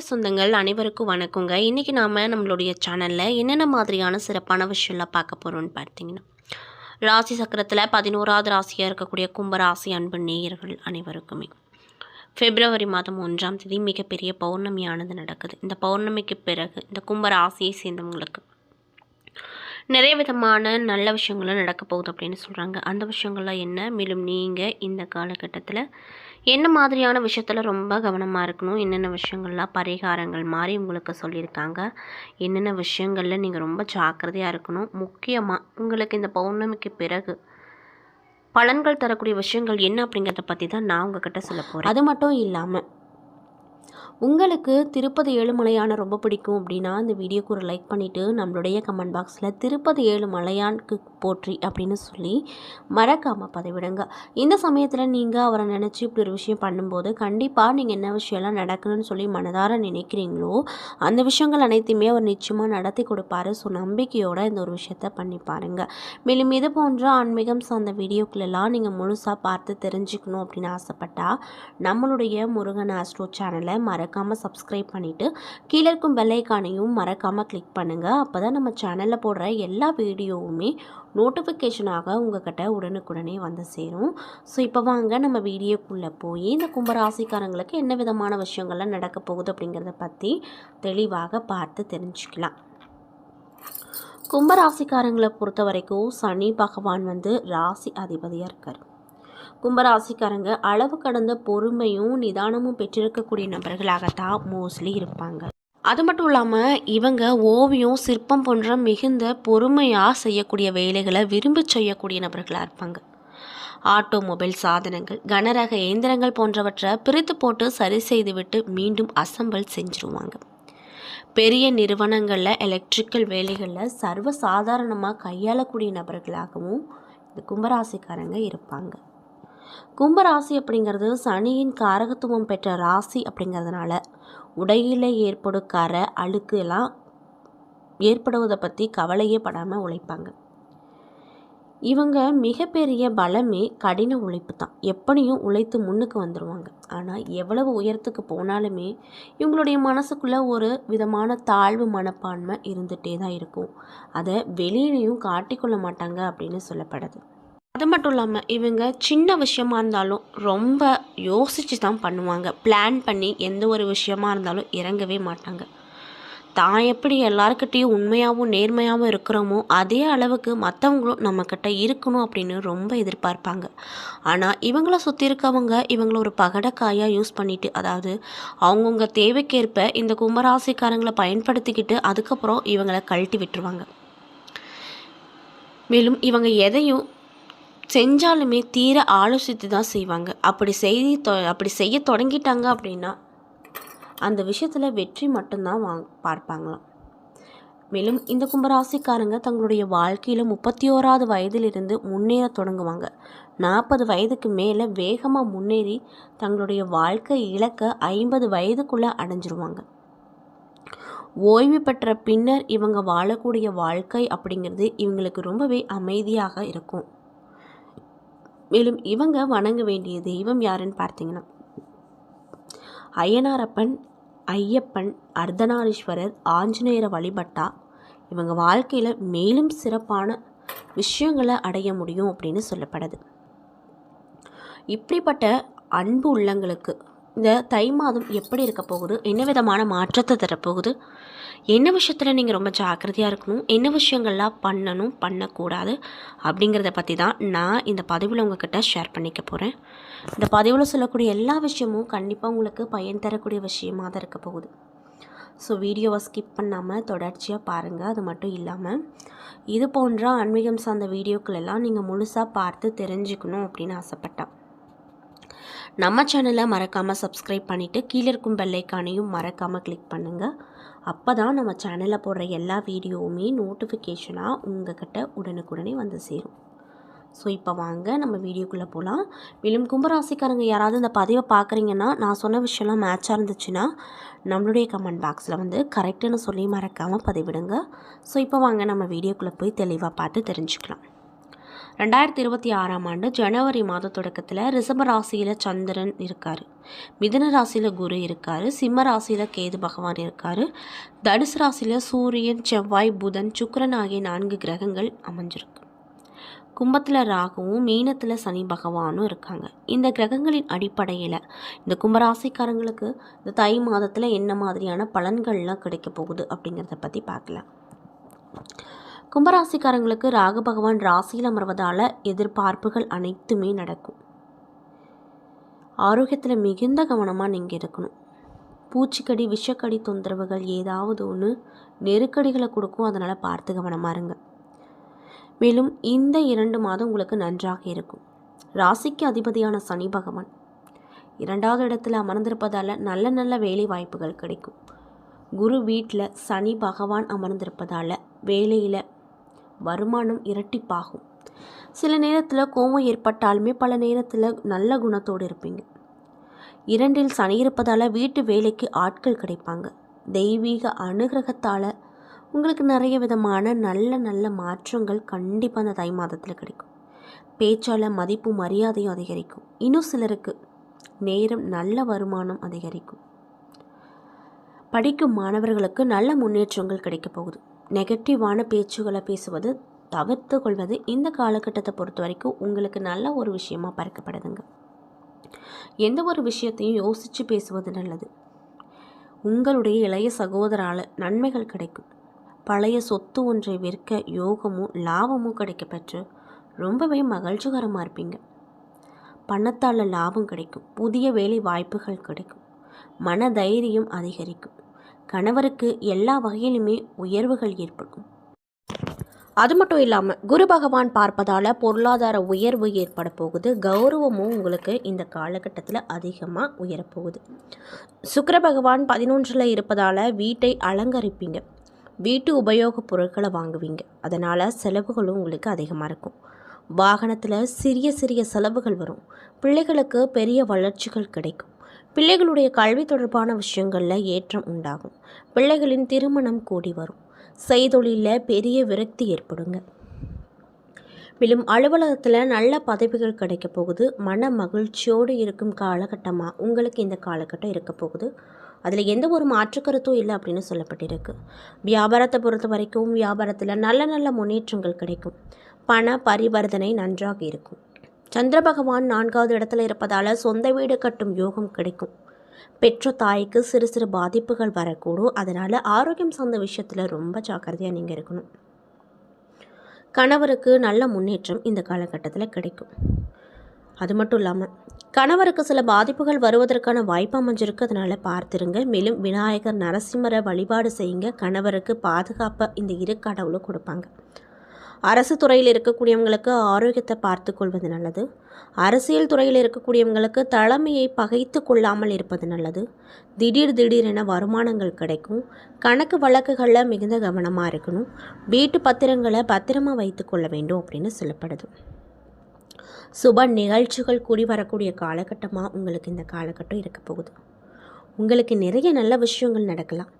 சொந்தங்கள் அனைவருக்கும் வணக்கங்க. இன்றைக்கி நாம் நம்மளுடைய சேனலில் என்னென்ன மாதிரியான சிறப்பான விஷயம்லாம் பார்க்க போகிறோம்னு பார்த்தீங்கன்னா, ராசி சக்கரத்தில் 11வது ராசியாக இருக்கக்கூடிய கும்பராசி அன்பு நேயர்கள் அனைவருக்குமே பிப்ரவரி மாதம் 1ஆம் தேதி மிகப்பெரிய பௌர்ணமியானது நடக்குது. இந்த பௌர்ணமிக்கு பிறகு இந்த கும்பராசியை சேர்ந்தவங்களுக்கு நிறைய விதமான நல்ல விஷயங்களும் நடக்க போகுது அப்படின்னு சொல்கிறாங்க. அந்த விஷயங்கள்லாம் என்ன, மேலும் நீங்கள் இந்த காலகட்டத்தில் என்ன மாதிரியான விஷயத்தில் ரொம்ப கவனமாக இருக்கணும், என்னென்ன விஷயங்கள்லாம் பரிகாரங்கள் மாதிரி உங்களுக்கு சொல்லியிருக்காங்க, என்னென்ன விஷயங்களில் நீங்கள் ரொம்ப ஜாக்கிரதையாக இருக்கணும், முக்கியமாக உங்களுக்கு இந்த பௌர்ணமிக்கு பிறகு பலன்கள் தரக்கூடிய விஷயங்கள் என்ன அப்படிங்கிறத பற்றி தான் நான் உங்ககிட்ட சொல்ல போகிறேன். அது மட்டும் இல்லாமல் உங்களுக்கு திருப்பதி ஏழுமலையான ரொம்ப பிடிக்கும் அப்படின்னா இந்த வீடியோக்கு ஒரு லைக் பண்ணிவிட்டு நம்மளுடைய கமெண்ட் பாக்ஸில் திருப்பதி ஏழுமலையானுக்கு போற்றி அப்படின்னு சொல்லி மறக்காமல் பதிவிடுங்க. இந்த சமயத்தில் நீங்கள் அவரை நினச்சி இப்படி ஒரு விஷயம் பண்ணும்போது கண்டிப்பாக நீங்கள் என்ன விஷயம்லாம் நடக்கணும்னு சொல்லி மனதார நினைக்கிறீங்களோ அந்த விஷயங்கள் அனைத்தையுமே அவர் நிச்சயமாக நடத்தி கொடுப்பாரு. ஸோ நம்பிக்கையோடு இந்த ஒரு விஷயத்த பண்ணி பாருங்கள். மேலும் இது போன்ற ஆன்மீகம் சார்ந்த வீடியோக்களெல்லாம் நீங்கள் முழுசாக பார்த்து தெரிஞ்சுக்கணும் அப்படின்னு ஆசைப்பட்டால் நம்மளுடைய முருகன் ஆஸ்ட்ரோ சேனலை மறக்காமல் சப்ஸ்கிரைப் பண்ணிவிட்டு கீழே இருக்கும் பெல் ஐகானையும் மறக்காமல் கிளிக் பண்ணுங்கள். அப்போ தான் நம்ம சேனலில் போடுற எல்லா வீடியோவுமே நோட்டிஃபிகேஷனாக உங்கள்கிட்ட உடனுக்குடனே வந்து சேரும். ஸோ இப்போ வாங்க நம்ம வீடியோக்குள்ளே போய் இந்த கும்பராசிக்காரங்களுக்கு என்ன விதமான விஷயங்கள்லாம் நடக்க போகுது அப்படிங்கிறத பற்றி தெளிவாக பார்த்து தெரிஞ்சுக்கலாம். கும்பராசிக்காரங்களை பொறுத்த வரைக்கும் சனி பகவான் ராசி அதிபதியாக இருக்கார். கும்பராசிக்காரங்க அளவு கடந்த பொறுமையும் நிதானமும் பெற்றிருக்கக்கூடிய நபர்களாகத்தான் மோஸ்ட்லி இருப்பாங்க. அது மட்டும் இல்லாமல் இவங்க ஓவியம் சிற்பம் போன்ற மிகுந்த பொறுமையாக செய்யக்கூடிய வேலைகளை விரும்பி செய்யக்கூடிய நபர்களாக இருப்பாங்க. ஆட்டோமொபைல் சாதனங்கள், கனரக இயந்திரங்கள் போன்றவற்றை பிரித்து போட்டு சரி செய்துவிட்டு மீண்டும் அசம்பிள் செஞ்சுருவாங்க. பெரிய நிறுவனங்களில் எலக்ட்ரிக்கல் வேலைகளில் சர்வசாதாரணமாக கையாளக்கூடிய நபர்களாகவும் இந்த கும்பராசிக்காரங்க இருப்பாங்க. கும்பராசி அப்படிங்கிறது சனியின் காரகத்துவம் பெற்ற ராசி அப்படிங்கிறதுனால உடையில் ஏற்படும் கரை அழுக்கு எல்லாம் ஏற்படுவதை பற்றி கவலையே படாமல் உழைப்பாங்க. இவங்க மிகப்பெரிய பலமே கடின உழைப்பு தான். எப்படியும் உழைத்து முன்னுக்கு வந்துடுவாங்க. ஆனால் எவ்வளவு உயரத்துக்கு போனாலுமே இவங்களுடைய மனசுக்குள்ளே ஒரு விதமான தாழ்வு மனப்பான்மை இருந்துகிட்டே தான் இருக்கும். அதை வெளியிலையும் காட்டிக்கொள்ள மாட்டாங்க அப்படின்னு சொல்லப்படுது. அது மட்டும் இல்லாமல் இவங்க சின்ன விஷயமா இருந்தாலும் ரொம்ப யோசித்து தான் பண்ணுவாங்க. பிளான் பண்ணி எந்த ஒரு விஷயமா இருந்தாலும் இறங்கவே மாட்டாங்க. தான் எப்படி எல்லாருக்கிட்டேயும் உண்மையாகவும் நேர்மையாகவும் இருக்கிறோமோ அதே அளவுக்கு மற்றவங்களும் நம்மக்கிட்ட இருக்கணும் அப்படின்னு ரொம்ப எதிர்பார்ப்பாங்க. ஆனால் இவங்கள சுற்றி இருக்கவங்க இவங்கள ஒரு பகடக்காயாக யூஸ் பண்ணிவிட்டு, அதாவது அவங்கவுங்க தேவைக்கேற்ப இந்த கும்பராசிக்காரங்களை பயன்படுத்திக்கிட்டு அதுக்கப்புறம் இவங்களை கழட்டி விட்டுருவாங்க. மேலும் இவங்க எதையும் செஞ்சாலுமே தீர ஆலோசித்து தான் செய்வாங்க. அப்படி செய்ய தொடங்கிட்டாங்க அப்படின்னா அந்த விஷயத்தில் வெற்றி மட்டும்தான் பார்ப்பாங்களாம். மேலும் இந்த கும்பராசிக்காரங்க தங்களுடைய வாழ்க்கையில் 31வது வயதிலிருந்து முன்னேற தொடங்குவாங்க. 40 வயதுக்கு மேலே வேகமாக முன்னேறி தங்களுடைய வாழ்க்கை இலக்கை 50 வயதுக்குள்ளே அடைஞ்சிருவாங்க. ஓய்வு பெற்ற பின்னர் இவங்க வாழக்கூடிய வாழ்க்கை அப்படிங்கிறது இவங்களுக்கு ரொம்பவே அமைதியாக இருக்கும். மேலும் இவங்க வணங்க வேண்டிய தெய்வம் யாருன்னு பார்த்தீங்கன்னா அய்யனாரப்பன், ஐயப்பன், அர்த்தநாரீஸ்வரர், ஆஞ்சநேயரை வழிபட்டா இவங்க வாழ்க்கையில் மேலும் சிறப்பான விஷயங்களை அடைய முடியும் அப்படின்னு சொல்லப்படுது. இப்படிப்பட்ட அன்பு உள்ளங்களுக்கு இந்த தை மாதம் எப்படி இருக்க போகுது, என்ன விதமான மாற்றத்தை தரப்போகுது, என்ன விஷயத்தில் நீங்கள் ரொம்ப ஜாக்கிரதையாக இருக்கணும், என்ன விஷயங்கள்லாம் பண்ணணும் பண்ணக்கூடாது அப்படிங்கிறத பற்றி தான் நான் இந்த பதிவில் உங்கள்கிட்ட ஷேர் பண்ணிக்க போகிறேன். இந்த பதிவில் சொல்லக்கூடிய எல்லா விஷயமும் கண்டிப்பாக உங்களுக்கு பயன் தரக்கூடிய விஷயமாக தான் இருக்க போகுது. ஸோ வீடியோவை ஸ்கிப் பண்ணாமல் தொடர்ச்சியாக பாருங்கள். அது மட்டும் இல்லாமல் இது போன்ற ஆன்மீகம் சார்ந்த வீடியோக்கள் எல்லாம் நீங்கள் முழுசாக பார்த்து தெரிஞ்சுக்கணும் அப்படின்னு ஆசைப்பட்டேன். நம்ம சேனலை மறக்காமல் சப்ஸ்கிரைப் பண்ணிவிட்டு கீழே இருக்கும் பெல் ஐகானையும் மறக்காமல் கிளிக் பண்ணுங்கள். அப்போ தான் நம்ம சேனலில் போடுற எல்லா வீடியோவுமே நோட்டிஃபிகேஷனாக உங்கள்கிட்ட உடனுக்குடனே வந்து சேரும். ஸோ இப்போ வாங்க நம்ம வீடியோக்குள்ளே போகலாம். மேலும் கும்பராசிக்காரங்க யாராவது இந்த பதிவை பார்க்குறீங்கன்னா நான் சொன்ன விஷயம்லாம் மேட்சாக இருந்துச்சுன்னா நம்மளுடைய கமெண்ட் பாக்ஸில் கரெக்டுன்னு சொல்லி மறக்காமல் பதிவிடுங்க. ஸோ இப்போ வாங்க நம்ம வீடியோக்குள்ளே போய் தெளிவாக பார்த்து தெரிஞ்சுக்கலாம். 2026ஆம் ஆண்டு ஜனவரி மாத தொடக்கத்தில் ரிஷப ராசியில் சந்திரன் இருக்கார், மிதுன ராசியில் குரு இருக்கார், சிம்ம ராசியில் கேது பகவான் இருக்கார், தனுசு ராசியில் சூரியன், செவ்வாய், புதன், சுக்கிரன் ஆகிய 4 கிரகங்கள் அமைஞ்சிருக்கு. கும்பத்தில் ராகுவும் மீனத்தில் சனி பகவானும் இருக்காங்க. இந்த கிரகங்களின் அடிப்படையில் இந்த கும்பராசிக்காரங்களுக்கு இந்த தை மாதத்தில் என்ன மாதிரியான பலன்கள்லாம் கிடைக்க போகுது அப்படிங்கிறத பற்றி பார்க்கலாம். கும்பராசிக்காரங்களுக்கு ராகு பகவான் ராசியில் அமர்வதால் எதிர்பார்ப்புகள் அனைத்துமே நடக்கும். ஆரோக்கியத்தில் மிகுந்த கவனமாக நீங்கள் இருக்கணும். பூச்சிக்கடி, விஷக்கடி தொந்தரவுகள் ஏதாவது ஒன்று நெருக்கடிகளை கொடுக்கும், அதனால் பார்த்து கவனமாக இருங்க. மேலும் இந்த 2 மாதம் உங்களுக்கு நன்றாக இருக்கும். ராசிக்கு அதிபதியான சனி பகவான் 2வது இடத்துல அமர்ந்திருப்பதால் நல்ல நல்ல வேலை வாய்ப்புகள் கிடைக்கும். குரு வீட்டில் சனி பகவான் அமர்ந்திருப்பதால் வேலையில் வருமானம் இரட்டிப்பாகும். சில நேரத்தில் கோபம் ஏற்பட்டாலுமே பல நேரத்தில் நல்ல குணத்தோடு இருப்பீங்க. 2ல் சனி இருப்பதால் வீட்டு வேலைக்கு ஆட்கள் கிடைப்பாங்க. தெய்வீக அனுகிரகத்தால் உங்களுக்கு நிறைய விதமான நல்ல மாற்றங்கள் கண்டிப்பாக அந்த தை மாதத்தில் கிடைக்கும். பேச்சால் மதிப்பு மரியாதையும் அதிகரிக்கும். இன்னும் சிலருக்கு நேரம் நல்ல வருமானம் அதிகரிக்கும். படிக்கும் மாணவர்களுக்கு நல்ல முன்னேற்றங்கள் கிடைக்க போகுது. நெகட்டிவான பேச்சுகளை பேசுவது தவிர்த்து கொள்வது இந்த காலகட்டத்தை பொறுத்த வரைக்கும் உங்களுக்கு நல்ல ஒரு விஷயமா பார்க்கப்படுதுங்க. எந்த ஒரு விஷயத்தையும் யோசித்து பேசுவது நல்லது. உங்களுடைய இளைய சகோதரால் நன்மைகள் கிடைக்கும். பழைய சொத்து ஒன்றை விற்க யோகமும் லாபமும் கிடைக்கப்பெற்று ரொம்பவே மகிழ்ச்சிகரமாக இருப்பீங்க. பணத்தால் லாபம் கிடைக்கும். புதிய வேலை வாய்ப்புகள் கிடைக்கும். மன தைரியம் அதிகரிக்கும். கணவருக்கு எல்லா வகையிலுமே உயர்வுகள் ஏற்படும். அது மட்டும் இல்லாமல் குரு பகவான் பார்ப்பதால் பொருளாதார உயர்வு ஏற்பட போகுது. கௌரவமும் உங்களுக்கு இந்த காலகட்டத்தில் அதிகமாக உயரப்போகுது. சுக்கிர பகவான் 11ல் இருப்பதால் வீட்டை அலங்கரிப்பீங்க. வீட்டு உபயோகப் பொருட்களை வாங்குவீங்க. அதனால் செலவுகளும் உங்களுக்கு அதிகமாக இருக்கும். வாகனத்தில் சிறிய செலவுகள் வரும். பிள்ளைகளுக்கு பெரிய வளர்ச்சிகள் கிடைக்கும். பிள்ளைகளுடைய கல்வி தொடர்பான விஷயங்களில் ஏற்றம் உண்டாகும். பிள்ளைகளின் திருமணம் கூடி வரும். செய்தொழிலில் பெரிய விரக்தி ஏற்படுங்க. மேலும் அலுவலகத்தில் நல்ல பதவிகள் கிடைக்க போகுது. மன மகிழ்ச்சியோடு இருக்கும் காலகட்டமாக உங்களுக்கு இந்த காலகட்டம் இருக்க போகுது. அதில் எந்த ஒரு மாற்று கருத்தும் இல்லை அப்படின்னு சொல்லப்பட்டிருக்கு. வியாபாரத்தை பொறுத்த வரைக்கும் வியாபாரத்தில் நல்ல முன்னேற்றங்கள் கிடைக்கும். பண பரிவர்த்தனை நன்றாக இருக்கும். சந்திர பகவான் 4வது இடத்துல இருப்பதால் சொந்த வீடு கட்டும் யோகம் கிடைக்கும். பெற்ற தாய்க்கு சிறு பாதிப்புகள் வரக்கூடும். அதனால் ஆரோக்கியம் சார்ந்த விஷயத்தில் ரொம்ப ஜாக்கிரதையாக நீங்கள் இருக்கணும். கணவருக்கு நல்ல முன்னேற்றம் இந்த காலகட்டத்தில் கிடைக்கும். அது மட்டும் இல்லாமல் கணவருக்கு சில பாதிப்புகள் வருவதற்கான வாய்ப்பு அமைஞ்சிருக்கு. அதனால் பார்த்துருங்க. மேலும் விநாயகர், நரசிம்மரை வழிபாடு செய்யுங்க. கணவருக்கு பாதுகாப்பை இந்த 2 கடவுளும் கொடுப்பாங்க. அரசு துறையில் இருக்கக்கூடியவங்களுக்கு ஆரோக்கியத்தை பார்த்து கொள்வது நல்லது. அரசியல் துறையில் இருக்கக்கூடியவங்களுக்கு தலைமையை பகைத்து கொள்ளாமல் இருப்பது நல்லது. திடீரென வருமானங்கள் கிடைக்கும். கணக்கு வழக்குகளில் மிகுந்த கவனமாக இருக்கணும். வீட்டு பத்திரங்களை பத்திரமாக வைத்து கொள்ள வேண்டும் அப்படின்னு சொல்லப்படுது. சுப நிகழ்ச்சிகள் கூடி வரக்கூடிய காலகட்டமாக உங்களுக்கு இந்த காலகட்டம் இருக்க போகுது. உங்களுக்கு நிறைய நல்ல விஷயங்கள் நடக்கலாம்.